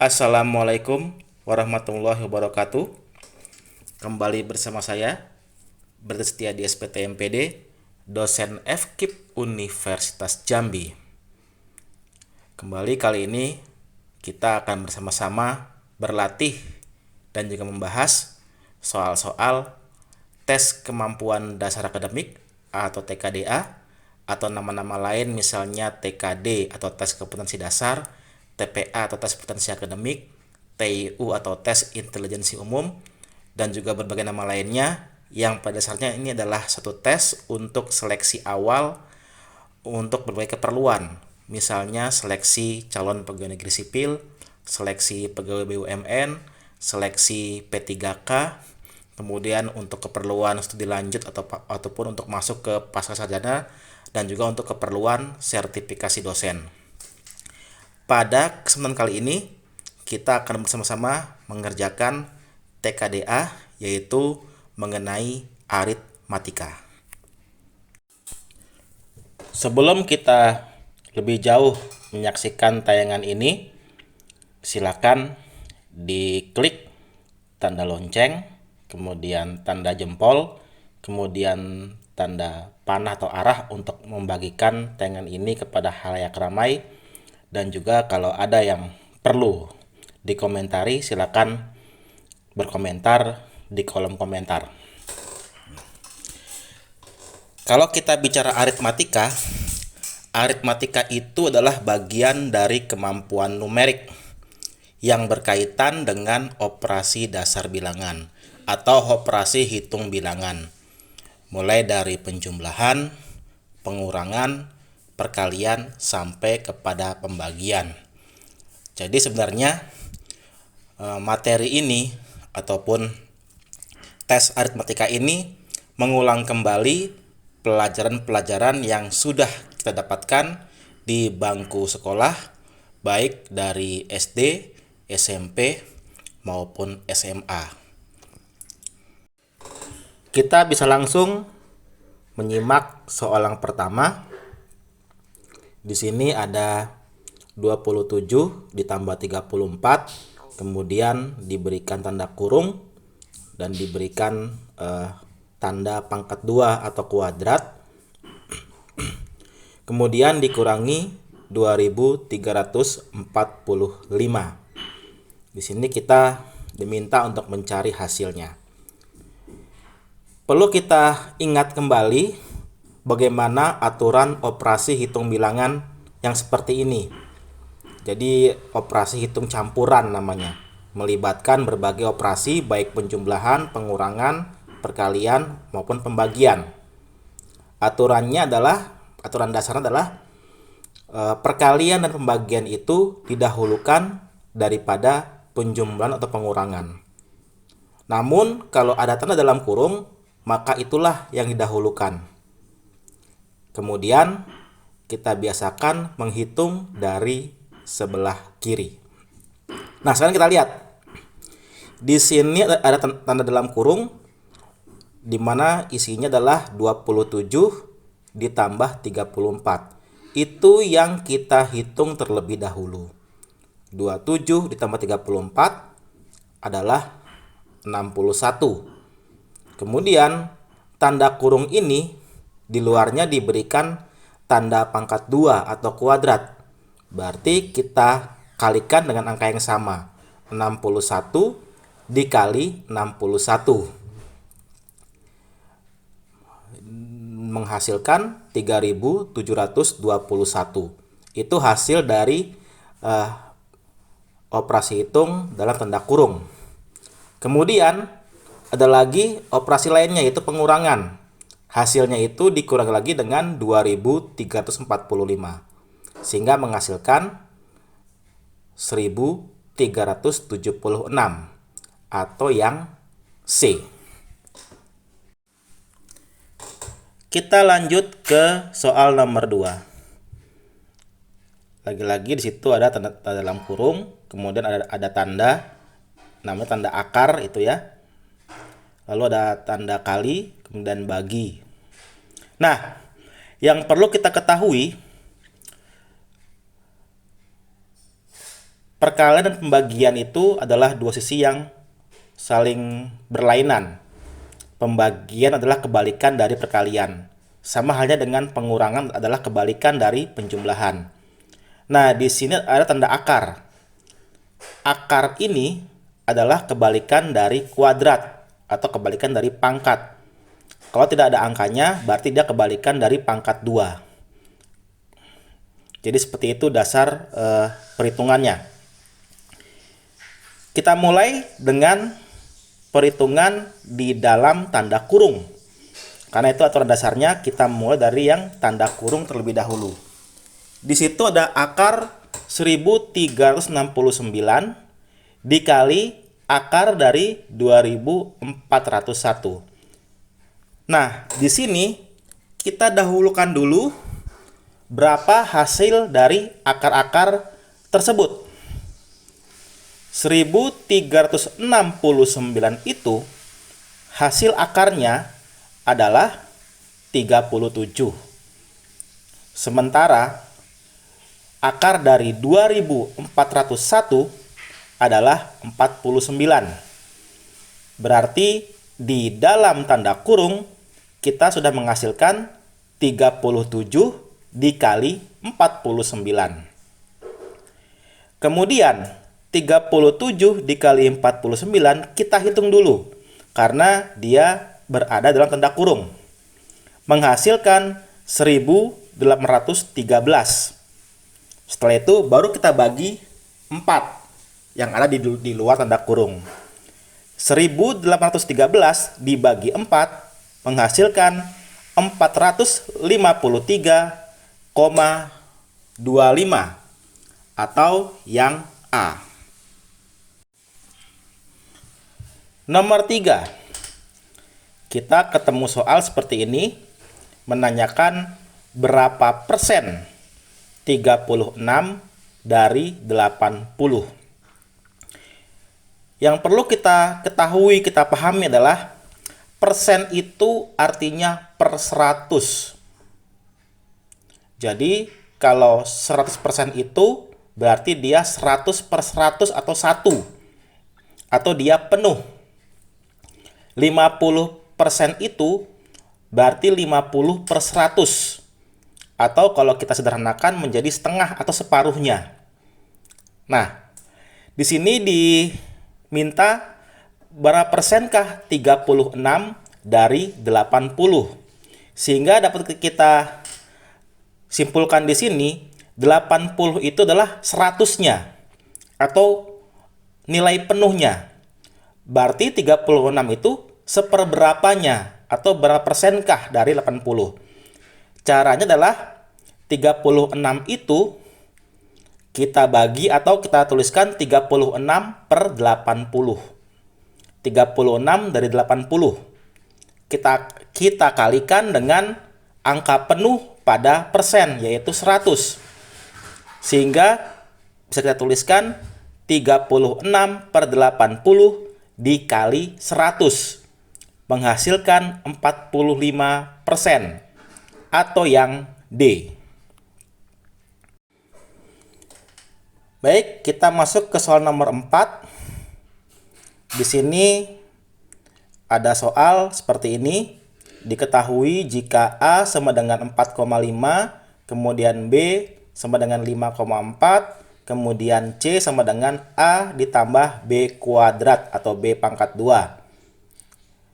Assalamualaikum warahmatullahi wabarakatuh. Kembali bersama saya, bersetia di SPTMPD, dosen FKIP Universitas Jambi. Kembali kali ini kita akan bersama-sama berlatih dan juga membahas soal-soal tes kemampuan dasar akademik atau TKDA, atau nama-nama lain misalnya TKD atau tes kompetensi dasar, TPA atau tes kompetensi akademik, TIU atau tes intelijensi umum, dan juga berbagai nama lainnya yang pada dasarnya ini adalah satu tes untuk seleksi awal untuk berbagai keperluan, misalnya seleksi calon pegawai negeri sipil, seleksi pegawai BUMN, seleksi P3K, kemudian untuk keperluan studi lanjut ataupun untuk masuk ke pascasarjana, dan juga untuk keperluan sertifikasi dosen. Pada kesempatan kali ini kita akan bersama-sama mengerjakan TKDA, yaitu mengenai aritmatika. Sebelum kita lebih jauh menyaksikan tayangan ini, silakan diklik tanda lonceng, kemudian tanda jempol, kemudian tanda panah atau arah untuk membagikan tayangan ini kepada khalayak ramai, dan juga kalau ada yang perlu dikomentari silakan berkomentar di kolom komentar. Kalau kita bicara aritmatika itu adalah bagian dari kemampuan numerik yang berkaitan dengan operasi dasar bilangan atau operasi hitung bilangan, mulai dari penjumlahan, pengurangan, perkalian, sampai kepada pembagian. Jadi sebenarnya materi ini ataupun tes aritmatika ini mengulang kembali pelajaran-pelajaran yang sudah kita dapatkan di bangku sekolah, baik dari SD, SMP, maupun SMA. Kita bisa langsung menyimak soal yang pertama. Di sini ada 27 ditambah 34, kemudian diberikan tanda kurung dan diberikan tanda pangkat 2 atau kuadrat. Kemudian dikurangi 2345. Di sini kita diminta untuk mencari hasilnya. Perlu kita ingat kembali bagaimana aturan operasi hitung bilangan yang seperti ini. Jadi operasi hitung campuran namanya, melibatkan berbagai operasi baik penjumlahan, pengurangan, perkalian maupun pembagian. Aturan dasarnya adalah perkalian dan pembagian itu didahulukan daripada penjumlahan atau pengurangan. Namun kalau ada tanda dalam kurung, maka itulah yang didahulukan. Kemudian kita biasakan menghitung dari sebelah kiri. Nah, sekarang kita lihat. Di sini ada tanda dalam kurung di mana isinya adalah 27 ditambah 34. Itu yang kita hitung terlebih dahulu. 27 ditambah 34 adalah 61. Kemudian tanda kurung ini di luarnya diberikan tanda pangkat 2 atau kuadrat. Berarti kita kalikan dengan angka yang sama. 61 dikali 61. Menghasilkan 3721. Itu hasil dari operasi hitung dalam tanda kurung. Kemudian ada lagi operasi lainnya, yaitu pengurangan. Hasilnya itu dikurangi lagi dengan 2345 sehingga menghasilkan 1376 atau yang C. Kita lanjut ke soal nomor 2. Lagi-lagi di situ ada tanda dalam kurung, kemudian ada tanda namanya tanda akar itu ya. Lalu ada tanda kali, kemudian bagi. Nah, yang perlu kita ketahui perkalian dan pembagian itu adalah dua sisi yang saling berlainan. Pembagian adalah kebalikan dari perkalian. Sama halnya dengan pengurangan adalah kebalikan dari penjumlahan. Nah, di sini ada tanda akar. Akar ini adalah kebalikan dari kuadrat atau kebalikan dari pangkat. Kalau tidak ada angkanya, berarti dia kebalikan dari pangkat 2. Jadi seperti itu dasar perhitungannya. Kita mulai dengan perhitungan di dalam tanda kurung. Karena itu aturan dasarnya, kita mulai dari yang tanda kurung terlebih dahulu. Di situ ada akar 1369 dikali akar dari 2401. Nah, di sini kita dahulukan dulu berapa hasil dari akar-akar tersebut. 1369 itu hasil akarnya adalah 37. Sementara akar dari 2401 adalah 49. Berarti di dalam tanda kurung kita sudah menghasilkan 37 dikali 49. Kemudian 37 dikali 49 kita hitung dulu karena dia berada dalam tanda kurung. Menghasilkan 1813. Setelah itu baru kita bagi 4 yang ada di luar tanda kurung. 1813 dibagi 4 menghasilkan 453,25 atau yang A. Nomor 3. Kita ketemu soal seperti ini, menanyakan berapa persen 36 dari 80. Yang perlu kita ketahui, kita pahami adalah persen itu artinya per 100. Jadi kalau 100% itu berarti dia 100 per 100 atau 1. Atau dia penuh. 50% itu berarti 50 per 100. Atau kalau kita sederhanakan menjadi setengah atau separuhnya. Nah, di sini diminta berapa persenkah 36 dari 80. Sehingga dapat kita simpulkan di sini 80 itu adalah 100-nya atau nilai penuhnya. Berarti 36 itu seperberapanya atau berapa persenkah dari 80. Caranya adalah 36 itu kita bagi atau kita tuliskan 36 per 80. 36 dari 80. Kita kalikan dengan angka penuh pada persen yaitu 100. Sehingga bisa kita tuliskan 36 per 80 dikali 100 menghasilkan 45% atau yang D. Baik, kita masuk ke soal nomor 4. Di sini ada soal seperti ini. Diketahui jika A sama dengan 4,5, kemudian B sama dengan 5,4, kemudian C sama dengan A ditambah B kuadrat atau B pangkat 2.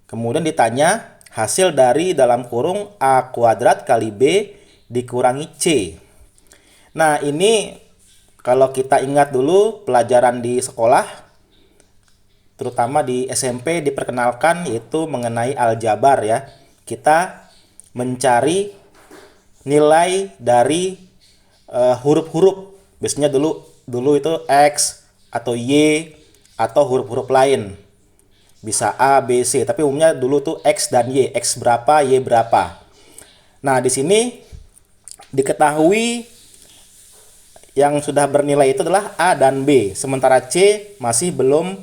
Kemudian ditanya hasil dari dalam kurung A kuadrat kali B dikurangi C. Nah, ini kalau kita ingat dulu pelajaran di sekolah, terutama di SMP diperkenalkan yaitu mengenai aljabar ya. Kita mencari nilai dari huruf-huruf. Biasanya dulu itu X atau Y atau huruf-huruf lain. Bisa A, B, C, tapi umumnya dulu tuh X dan Y. X berapa, Y berapa. Nah, di sini diketahui yang sudah bernilai itu adalah A dan B. Sementara C masih belum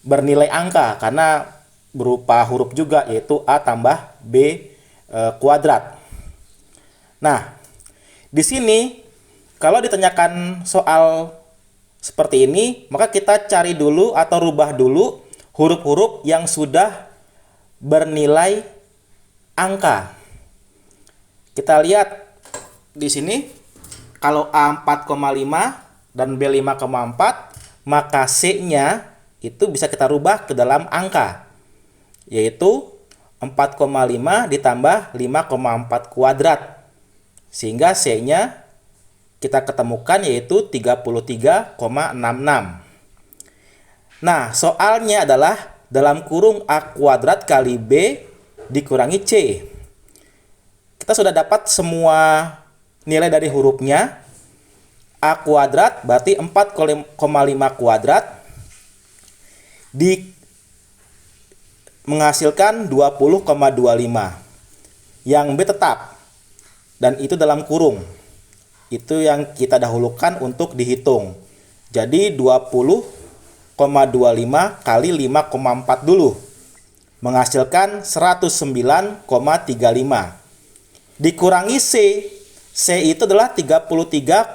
bernilai angka karena berupa huruf juga yaitu A tambah B kuadrat. Nah, di sini kalau ditanyakan soal seperti ini, maka kita cari dulu atau rubah dulu huruf-huruf yang sudah bernilai angka. Kita lihat di sini, kalau A 4,5 dan B 5,4, maka C-nya itu bisa kita rubah ke dalam angka, yaitu 4,5 ditambah 5,4 kuadrat. Sehingga C-nya kita ketemukan yaitu 33,66. Nah, soalnya adalah dalam kurung A kuadrat kali B dikurangi C. Kita sudah dapat semua nilai dari hurufnya. A kuadrat berarti 4,5 kuadrat menghasilkan 20,25. Yang B tetap, dan itu dalam kurung. Itu yang kita dahulukan untuk dihitung. Jadi 20,25 kali 5,4 dulu menghasilkan 109,35. Dikurangi C. C itu adalah 33,66.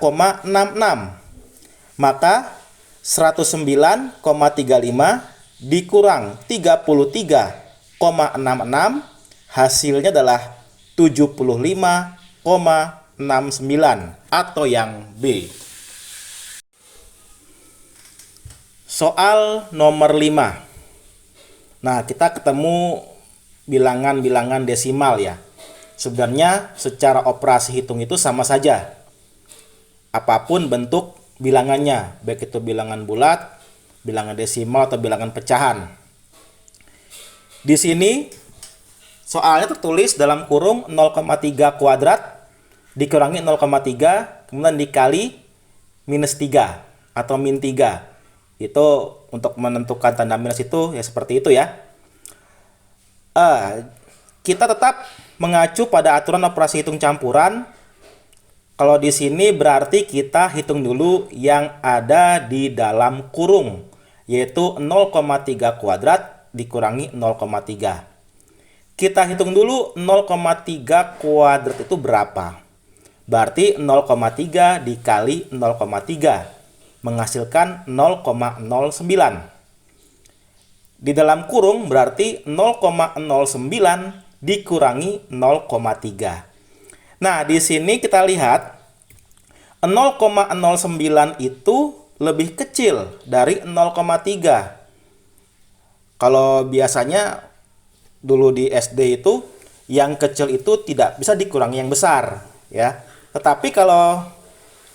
Maka 109,35 dikurang 33,66 hasilnya adalah 75,69 atau yang B. Soal nomor 5. Nah, kita ketemu bilangan-bilangan desimal ya. Sebenarnya secara operasi hitung itu sama saja. Apapun bentuk bilangannya, baik itu bilangan bulat, bilangan desimal atau bilangan pecahan. Di sini soalnya tertulis dalam kurung 0,3 kuadrat dikurangi 0,3 kemudian dikali minus 3 atau min 3. Itu untuk menentukan tanda minus itu ya seperti itu ya. Kita tetap mengacu pada aturan operasi hitung campuran. Kalau di sini berarti kita hitung dulu yang ada di dalam kurung, yaitu 0,3 kuadrat dikurangi 0,3. Kita hitung dulu 0,3 kuadrat itu berapa. Berarti 0,3 dikali 0,3 menghasilkan 0,09. Di dalam kurung berarti 0,09 dikurangi 0,3. Nah, di sini kita lihat 0,09 itu lebih kecil dari 0,3. Kalau biasanya dulu di SD itu yang kecil itu tidak bisa dikurangi yang besar, ya. Tetapi kalau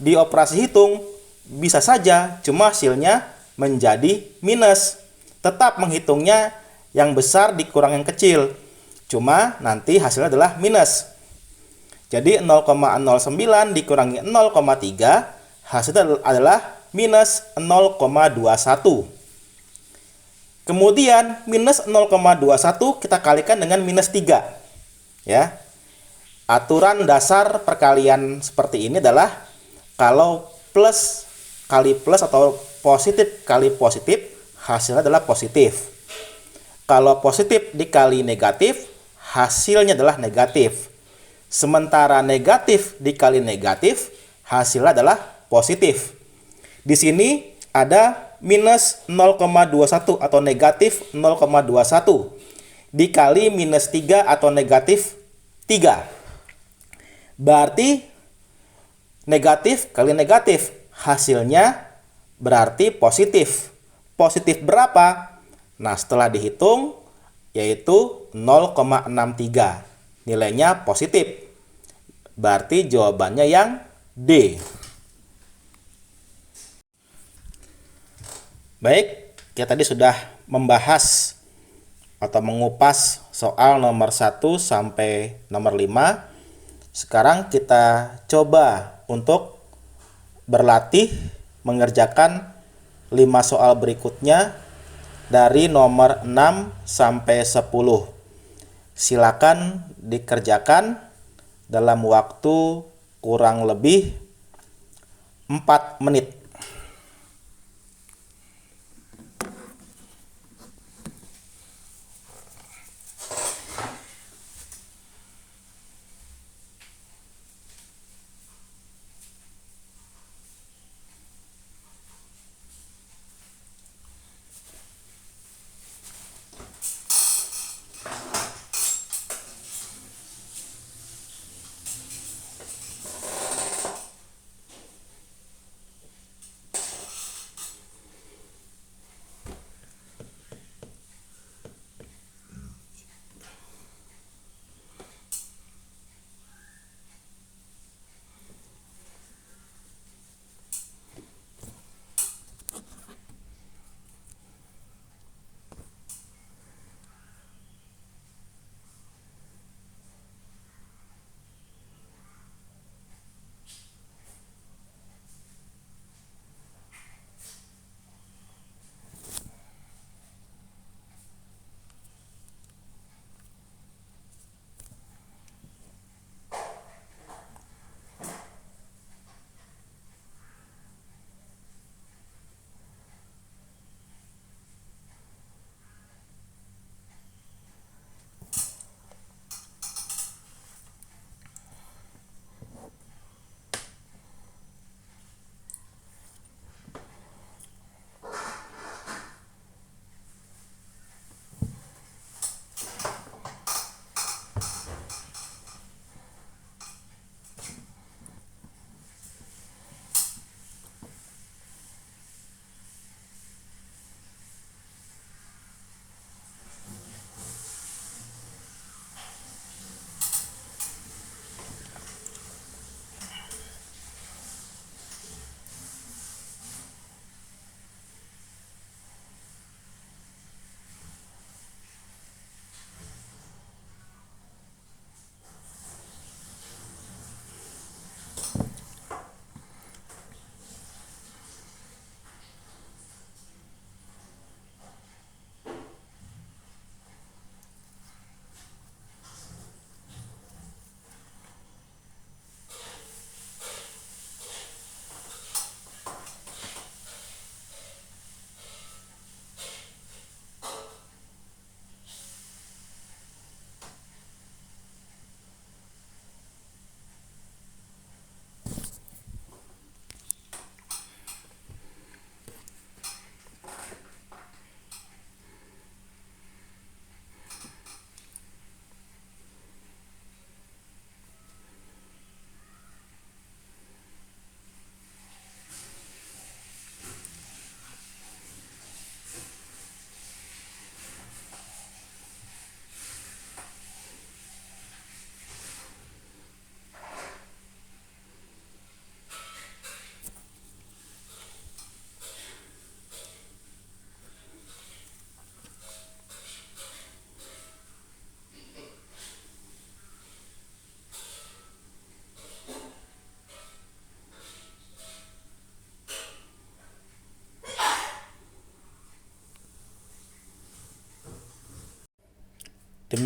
di operasi hitung bisa saja, cuma hasilnya menjadi minus. Tetap menghitungnya yang besar dikurang yang kecil. Cuma nanti hasilnya adalah minus. Jadi 0,09 dikurangi 0,3 hasilnya adalah minus 0,21. Kemudian minus 0,21 kita kalikan dengan minus 3. Ya. Aturan dasar perkalian seperti ini adalah kalau plus kali plus atau positif kali positif hasilnya adalah positif. Kalau positif dikali negatif hasilnya adalah negatif. Sementara negatif dikali negatif hasilnya adalah positif. Di sini ada minus 0,21 atau negatif 0,21 dikali minus 3 atau negatif 3. Berarti negatif kali negatif hasilnya berarti positif. Positif berapa? Nah, setelah dihitung yaitu 0,63. Nilainya positif. Berarti jawabannya yang D. Baik, kita tadi sudah membahas atau mengupas soal nomor 1 sampai nomor 5. Sekarang kita coba untuk berlatih mengerjakan 5 soal berikutnya dari nomor 6 sampai 10. Silakan dikerjakan dalam waktu kurang lebih 4 menit.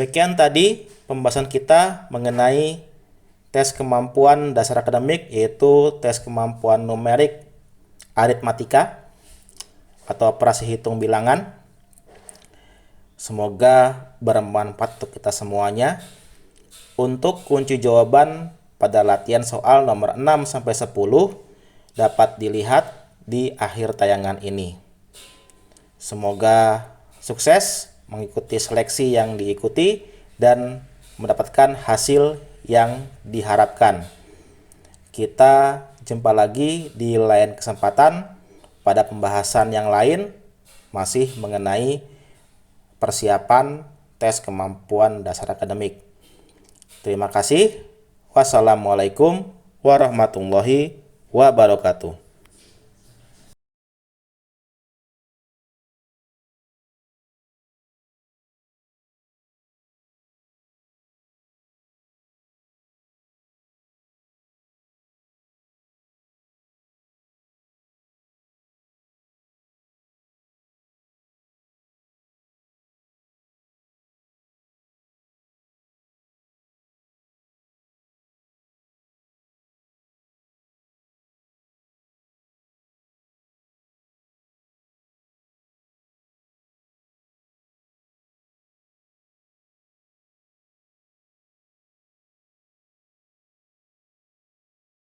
Demikian tadi pembahasan kita mengenai tes kemampuan dasar akademik, yaitu tes kemampuan numerik aritmatika atau operasi hitung bilangan. Semoga bermanfaat untuk kita semuanya. Untuk kunci jawaban pada latihan soal nomor 6 sampai 10 dapat dilihat di akhir tayangan ini. Semoga sukses mengikuti seleksi yang diikuti dan mendapatkan hasil yang diharapkan. Kita jumpa lagi di lain kesempatan pada pembahasan yang lain masih mengenai persiapan tes kemampuan dasar akademik. Terima kasih. Wassalamualaikum warahmatullahi wabarakatuh.